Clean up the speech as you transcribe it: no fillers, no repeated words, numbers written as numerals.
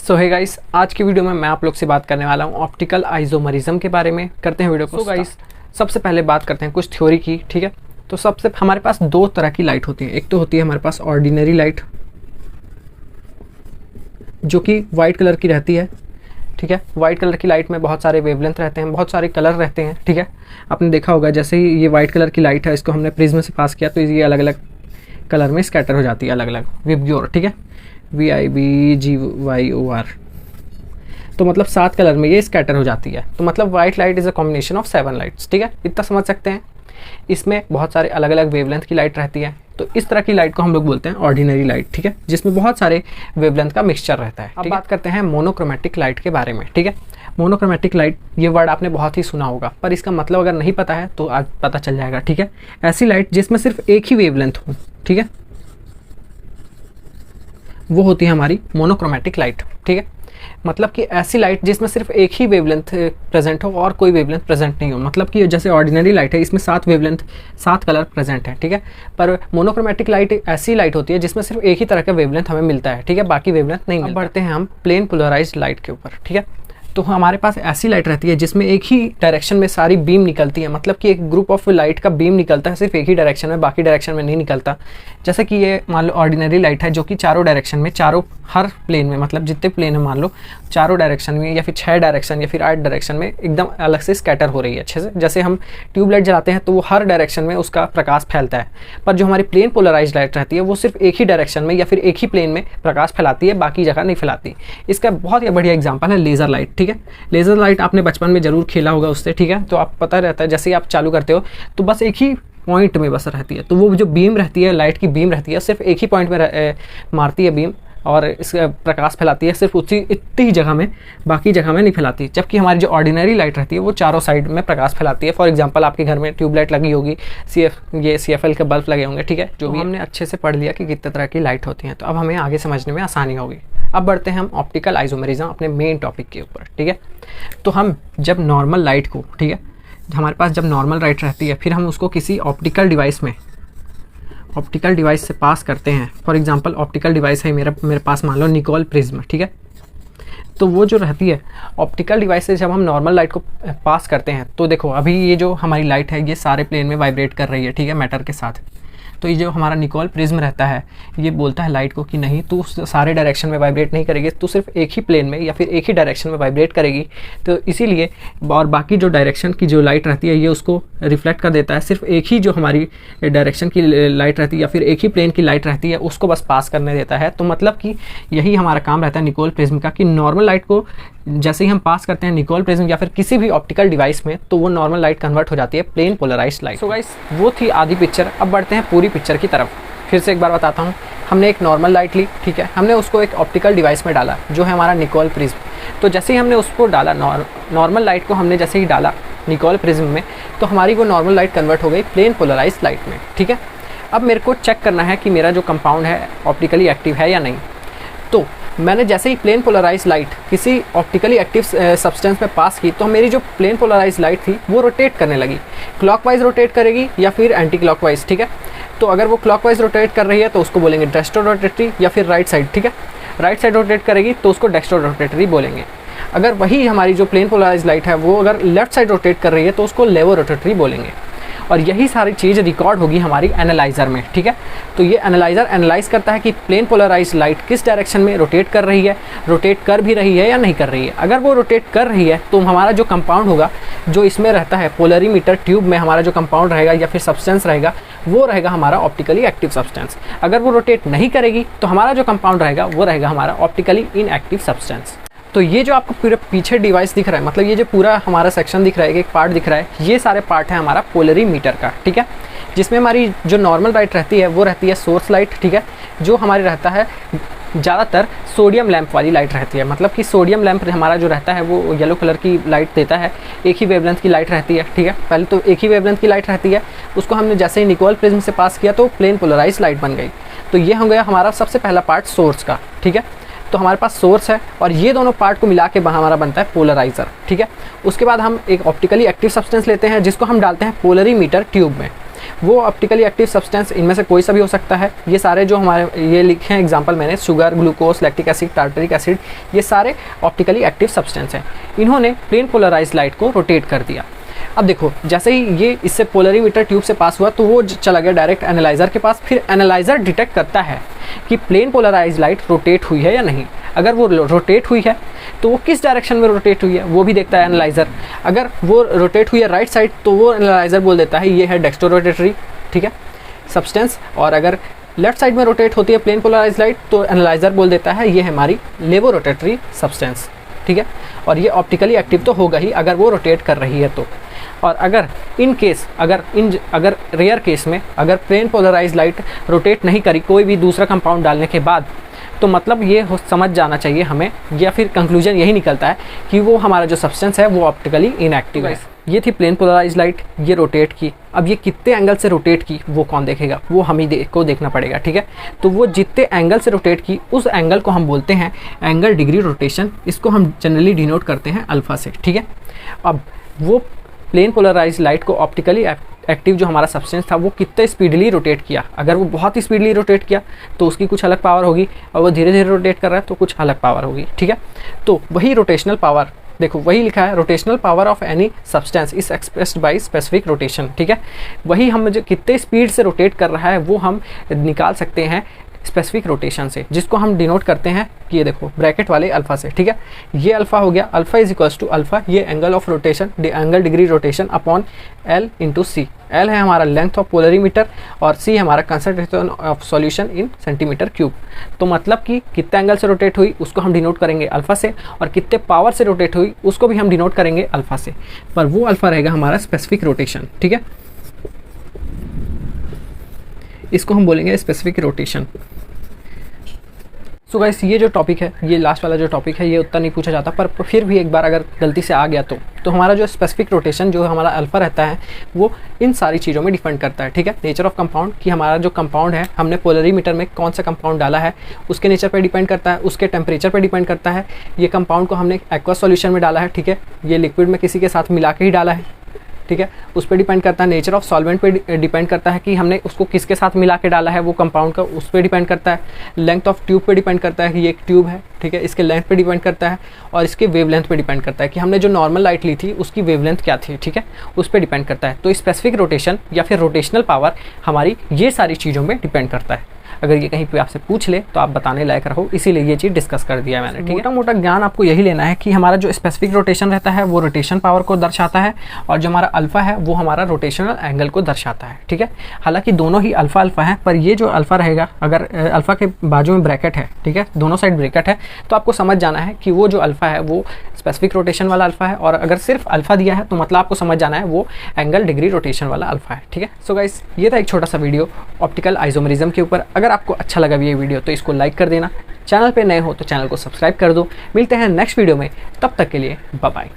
सो hey guys, आज की video में मैं आप लोग से बात करने वाला हूँ ऑप्टिकल आइसोमरिज्म के बारे में। करते हैं वीडियो को। गाइस, सबसे पहले बात करते हैं कुछ थ्योरी की। ठीक है, तो सबसे हमारे पास दो तरह की लाइट होती है। एक तो होती है हमारे पास ऑर्डिनरी लाइट, जो कि वाइट कलर की रहती है। ठीक है, वाइट कलर की लाइट में बहुत सारे वेवलेंथ रहते हैं, बहुत सारे कलर रहते हैं। ठीक है, आपने देखा होगा जैसे ही ये वाइट कलर की लाइट है, इसको हमने प्रिज्म से पास किया तो ये अलग अलग कलर में स्कैटर हो जाती है, अलग अलग विबग्योर। ठीक है, VIBGYOR, तो मतलब 7 कलर में ये स्कैटर हो जाती है। तो मतलब white light is a combination of 7 lights. ठीक है, इतना समझ सकते हैं। इसमें बहुत सारे अलग अलग वेवलेंथ की लाइट रहती है, तो इस तरह की लाइट को हम लोग बोलते हैं ऑर्डिनरी लाइट। ठीक है, जिसमें बहुत सारे वेवलेंथ का मिक्सचर रहता है। अब बात करते हैं मोनोक्रोमेटिक लाइट के बारे में। ठीक है, मोनोक्रोमेटिक लाइट, ये वर्ड आपने बहुत ही सुना होगा, पर इसका मतलब अगर नहीं पता है तो आज पता चल जाएगा। ठीक है, ऐसी लाइट जिसमें सिर्फ एक ही वेवलेंथ हो, ठीक है, वो होती है हमारी मोनोक्रोमेटिक लाइट। ठीक है, मतलब कि ऐसी लाइट जिसमें सिर्फ एक ही वेवलेंथ प्रेजेंट हो और कोई वेवलेंथ प्रेजेंट नहीं हो। मतलब कि जैसे ऑर्डिनरी लाइट है, इसमें 7 वेवलेंथ 7 कलर प्रेजेंट है। ठीक है, पर मोनोक्रोमेटिक लाइट ऐसी लाइट होती है जिसमें सिर्फ एक ही तरह का वेवलेंथ हमें मिलता है। ठीक है, बाकी वेवलेंथ नहीं मिलता। बढ़ते हैं हम प्लेन पोलराइज्ड लाइट के ऊपर। ठीक है, तो हमारे पास ऐसी लाइट रहती है जिसमें एक ही डायरेक्शन में सारी बीम निकलती है। मतलब कि एक ग्रुप ऑफ लाइट का बीम निकलता है सिर्फ एक ही डायरेक्शन में, बाकी डायरेक्शन में नहीं निकलता। जैसे कि ये मान लो ऑर्डिनरी लाइट है जो कि चारों डायरेक्शन में, चारों हर प्लेन में, मतलब जितने प्लेन है मान लो चारों डायरेक्शन में या फिर 6 डायरेक्शन या फिर 8 डायरेक्शन में एकदम अलग से स्कैटर हो रही है अच्छे से। जैसे हम ट्यूबलाइट जलाते हैं तो वो हर डायरेक्शन में उसका प्रकाश फैलता है, पर जो हमारी प्लेन पोलराइज्ड लाइट रहती है वो सिर्फ एक ही डायरेक्शन में या फिर एक ही प्लेन में प्रकाश फैलाती है, बाकी जगह नहीं फैलाती। इसका बहुत ही बढ़िया एग्जाम्पल है लेज़र लाइट। ठीक है, लेज़र लाइट आपने बचपन में जरूर खेला होगा उससे। ठीक है, तो आप पता रहता है जैसे ही आप चालू करते हो तो बस एक ही पॉइंट में बस रहती है, तो वो जो बीम रहती है, लाइट की बीम रहती है, सिर्फ एक ही पॉइंट में मारती है बीम और इसका प्रकाश फैलाती है सिर्फ इतनी ही जगह में, बाकी जगह में नहीं फैलाती। जबकि हमारी जो ऑर्डिनरी लाइट रहती है वो चारों साइड में प्रकाश फैलाती है। फॉर एग्जांपल आपके घर में ट्यूबलाइट लगी होगी, CFL के बल्ब लगे होंगे। ठीक है, जो भी हमने अच्छे से पढ़ लिया कि कितने तरह की लाइट होती हैं, तो अब हमें आगे समझने में आसानी होगी। अब बढ़ते हैं हम ऑप्टिकल आइसोमेरिज्म अपने मेन टॉपिक के ऊपर। ठीक है, तो हम जब नॉर्मल लाइट को, ठीक है, हमारे पास जब नॉर्मल लाइट रहती है, फिर हम उसको किसी ऑप्टिकल डिवाइस से पास करते हैं। फॉर एग्जांपल ऑप्टिकल डिवाइस है मेरे पास मान लो निकोल प्रिज्म। ठीक है, तो वो जो रहती है ऑप्टिकल डिवाइस से जब हम नॉर्मल लाइट को पास करते हैं, तो देखो अभी ये जो हमारी लाइट है ये सारे प्लेन में वाइब्रेट कर रही है। ठीक है, मैटर के साथ। तो ये जो हमारा निकोल प्रिज्म रहता है ये बोलता है लाइट को कि नहीं, तू सारे डायरेक्शन में वाइब्रेट नहीं करेगी, तू सिर्फ एक ही प्लेन में या फिर एक ही डायरेक्शन में वाइब्रेट करेगी। तो इसीलिए और बाकी जो डायरेक्शन की जो लाइट रहती है ये उसको रिफ्लेक्ट कर देता है। सिर्फ एक ही जो हमारी डायरेक्शन की लाइट रहती है या फिर एक ही प्लेन की लाइट रहती है उसको बस पास करने देता है। तो मतलब कि यही हमारा काम रहता है निकोल प्रिज्म का, कि नॉर्मल लाइट को जैसे ही हम पास करते हैं निकोल प्रिज्म या फिर किसी भी ऑप्टिकल डिवाइस में, तो वो नॉर्मल लाइट कन्वर्ट हो जाती है plane polarized light. So guys, वो थी आधी पिक्चर। अब बढ़ते हैं पूरी पिक्चर की तरफ। फिर से एक बार बताता हूँ, हमने एक नॉर्मल लाइट ली। ठीक है, हमने उसको एक ऑप्टिकल डिवाइस में डाला जो है हमारा निकोल प्रिज्म। तो जैसे ही हमने उसको डाला, नॉर्मल लाइट को हमने जैसे ही डाला निकोल प्रिज्म में, तो हमारी वो नॉर्मल लाइट कन्वर्ट हो गई प्लेन पोलराइज्ड लाइट में। ठीक है, अब मेरे को चेक करना है कि मेरा जो कंपाउंड है ऑप्टिकली एक्टिव है या नहीं। तो मैंने जैसे ही प्लेन पोलराइज्ड लाइट किसी ऑप्टिकली एक्टिव सब्सटेंस में पास की, तो मेरी जो प्लेन पोलराइज्ड लाइट थी वो रोटेट करने लगी। क्लॉकवाइज रोटेट करेगी या फिर एंटी क्लॉकवाइज। ठीक है, तो अगर वो क्लॉकवाइज रोटेट कर रही है तो उसको बोलेंगे डेस्ट्रो रोटेटरी या फिर राइट साइड। ठीक है, राइट साइड रोटेट करेगी तो उसको डेस्ट्रो रोटेटरी बोलेंगे। अगर वही हमारी जो प्लेन पोलराइज्ड लाइट है वो अगर लेफ्ट साइड रोटेट कर रही है तो उसको लेवो रोटेटरी बोलेंगे। और यही सारी चीज़ रिकॉर्ड होगी हमारी एनालाइज़र में। ठीक है, तो ये एनालाइज़र एनालाइज करता है कि प्लेन पोलराइज्ड लाइट किस डायरेक्शन में रोटेट कर रही है, रोटेट कर भी रही है या नहीं कर रही है। अगर वो रोटेट कर रही है तो हमारा जो कंपाउंड होगा, जो इसमें रहता है पोलरीमीटर ट्यूब में, हमारा जो कंपाउंड रहेगा या फिर सब्सटेंस रहेगा वो रहेगा हमारा ऑप्टिकली एक्टिव सब्सटेंस। अगर वो रोटेट नहीं करेगी तो हमारा जो कंपाउंड रहेगा वो रहेगा हमारा ऑप्टिकली इनएक्टिव सब्सटेंस। तो ये जो आपको पूरे पीछे डिवाइस दिख रहा है, मतलब ये जो पूरा हमारा सेक्शन दिख रहा है, एक पार्ट दिख रहा है, ये सारे पार्ट है हमारा पोलरीमीटर का। ठीक है, जिसमें हमारी जो नॉर्मल लाइट रहती है वो रहती है सोर्स लाइट। ठीक है, जो हमारी रहता है ज़्यादातर सोडियम लैंप वाली लाइट रहती है। मतलब कि सोडियम लैंप हमारा जो रहता है वो येलो कलर की लाइट देता है, एक ही वेवलेंथ की लाइट रहती है। ठीक है, पहले तो एक ही वेवलेंथ की लाइट रहती है, उसको हमने जैसे ही निकोल प्रिज्म से पास किया तो प्लेन पोलराइज्ड लाइट बन गई। तो ये हो गया हमारा सबसे पहला पार्ट सोर्स का। ठीक है, तो हमारे पास सोर्स है और ये दोनों पार्ट को मिला के हमारा बनता है पोलराइजर। ठीक है, उसके बाद हम एक ऑप्टिकली एक्टिव सब्सटेंस लेते हैं जिसको हम डालते हैं पोलरीमीटर ट्यूब में। वो ऑप्टिकली एक्टिव सब्सटेंस इनमें से कोई सा भी हो सकता है। ये सारे जो हमारे ये लिखे हैं एग्जांपल मैंने, sugar, glucose, lactic acid, tartaric acid, ये सारे ऑप्टिकली एक्टिव सब्सटेंस हैं। इन्होंने प्लेन पोलराइज्ड लाइट को रोटेट कर दिया। अब देखो जैसे ही ये इससे पोलरीमीटर ट्यूब से पास हुआ तो वो चला गया डायरेक्ट एनालाइज़र के पास। फिर एनालाइज़र डिटेक्ट करता है कि प्लेन पोलराइज्ड लाइट रोटेट हुई है या नहीं। अगर वो रोटेट हुई है तो वो किस डायरेक्शन में रोटेट हुई है वो भी देखता है एनालाइज़र। अगर वो रोटेट हुई है राइट साइड तो वो एनालाइज़र बोल देता है ये है डेक्स्ट्रो रोटेटरी, ठीक है, सब्सटेंस। और अगर लेफ्ट साइड में रोटेट होती है प्लेन पोलराइज्ड लाइट तो एनालाइज़र बोल देता है ये है हमारी लेवो रोटेटरी सब्सटेंस, ठीक है। और ये ऑप्टिकली एक्टिव तो होगा ही अगर वो रोटेट कर रही है तो। और अगर इन केस अगर रेयर केस में अगर प्लेन पोलराइज्ड लाइट रोटेट नहीं करी कोई भी दूसरा कंपाउंड डालने के बाद, तो मतलब ये समझ जाना चाहिए हमें, या फिर कंक्लूजन यही निकलता है कि वो हमारा जो सब्सटेंस है वो ऑप्टिकली इनएक्टिव है। ये थी प्लेन पोलराइज्ड लाइट, ये रोटेट की। अब ये कितने एंगल से रोटेट की वो कौन देखेगा, वो हम ही को देखना पड़ेगा, ठीक है। तो वो जितने एंगल से रोटेट की उस एंगल को हम बोलते हैं एंगल डिग्री रोटेशन। इसको हम जनरली डिनोट करते हैं अल्फा से, ठीक है। अब वो प्लेन पोलराइज्ड लाइट को ऑप्टिकली एक्टिव जो हमारा सब्सटेंस था वो कितने स्पीडली रोटेट किया। अगर वो बहुत ही स्पीडली रोटेट किया तो उसकी कुछ अलग पावर होगी, और वो धीरे धीरे रोटेट कर रहा है तो कुछ अलग पावर होगी, ठीक है। तो वही रोटेशनल पावर, देखो वही लिखा है, rotational power of any substance is expressed by specific rotation, ठीक है। वही हम जो कितने स्पीड से रोटेट कर रहा है वो हम निकाल सकते हैं स्पेसिफिक रोटेशन से, जिसको हम डिनोट करते हैं कि ये देखो ब्रैकेट वाले अल्फा से, ठीक है। ये अल्फा हो गया, alpha is equals to alpha, ये angle of rotation, angle degree rotation upon L into C. L है हमारा लेंथ ऑफ पोलरीमीटर और सी हमारा concentration of solution in centimetre cube. तो मतलब कि कितने एंगल से रोटेट हुई उसको हम डिनोट करेंगे अल्फा से, और कितने पावर से रोटेट हुई उसको भी हम डिनोट करेंगे अल्फा से, पर वो अल्फा रहेगा हमारा स्पेसिफिक रोटेशन, ठीक है। इसको हम बोलेंगे स्पेसिफिक रोटेशन। सो गाइस ये जो टॉपिक है, ये लास्ट वाला जो टॉपिक है, ये उतना नहीं पूछा जाता, पर फिर भी एक बार अगर गलती से आ गया तो हमारा जो स्पेसिफिक रोटेशन जो हमारा अल्फा रहता है वो इन सारी चीज़ों में डिपेंड करता है, ठीक है। नेचर ऑफ कंपाउंड, कि हमारा जो कंपाउंड है हमने पोलरीमीटर में कौन सा कंपाउंड डाला है उसके नेचर पर डिपेंड करता है, उसके टेम्परेचर पर डिपेंड करता है। ये कंपाउंड को हमने एक्वा सॉल्यूशन में डाला है, ठीक है, ये लिक्विड में किसी के साथ मिला के ही डाला है, ठीक है, उस पर डिपेंड करता है। नेचर ऑफ सॉल्वेंट पे डिपेंड करता है कि हमने उसको किसके साथ मिला के डाला है वो कंपाउंड का, उस पर डिपेंड करता है। लेंथ ऑफ ट्यूब पे डिपेंड करता है कि ये एक ट्यूब है, ठीक है, इसके लेंथ पे डिपेंड करता है, और इसके वेवलेंथ पे डिपेंड करता है कि हमने जो नॉर्मल लाइट ली थी उसकी वेवलेंथ क्या थी, ठीक है, उस पर डिपेंड करता है। तो स्पेसिफिक रोटेशन या फिर रोटेशनल पावर हमारी ये सारी चीज़ों में डिपेंड करता है। अगर ये कहीं पे आपसे पूछ ले तो आप बताने लायक रहो, इसीलिए ये चीज़ डिस्कस कर दिया मैंने, ठीक है। मोटा मोटा ज्ञान आपको यही लेना है कि हमारा जो स्पेसिफिक रोटेशन रहता है वो रोटेशन पावर को दर्शाता है, और जो हमारा अल्फा है वो हमारा रोटेशनल एंगल को दर्शाता है, ठीक है। हालांकि दोनों ही अल्फा अल्फा है, पर ये जो अल्फा रहेगा, अगर अल्फा के बाजू में ब्रैकेट है, ठीक है, दोनों साइड ब्रैकेट है, तो आपको समझ जाना है कि वो जो अल्फा है वो स्पेसिफिक रोटेशन वाला अल्फा है, और अगर सिर्फ अल्फा दिया है तो मतलब आपको समझ जाना है वो एंगल डिग्री रोटेशन वाला अल्फा है, ठीक है। सो गाइस ये था एक छोटा सा वीडियो ऑप्टिकल आइसोमेरिज्म के ऊपर। अगर आपको अच्छा लगा ये वीडियो तो इसको लाइक कर देना, चैनल पे नए हो तो चैनल को सब्सक्राइब कर दो। मिलते हैं नेक्स्ट वीडियो में, तब तक के लिए बाय बाय।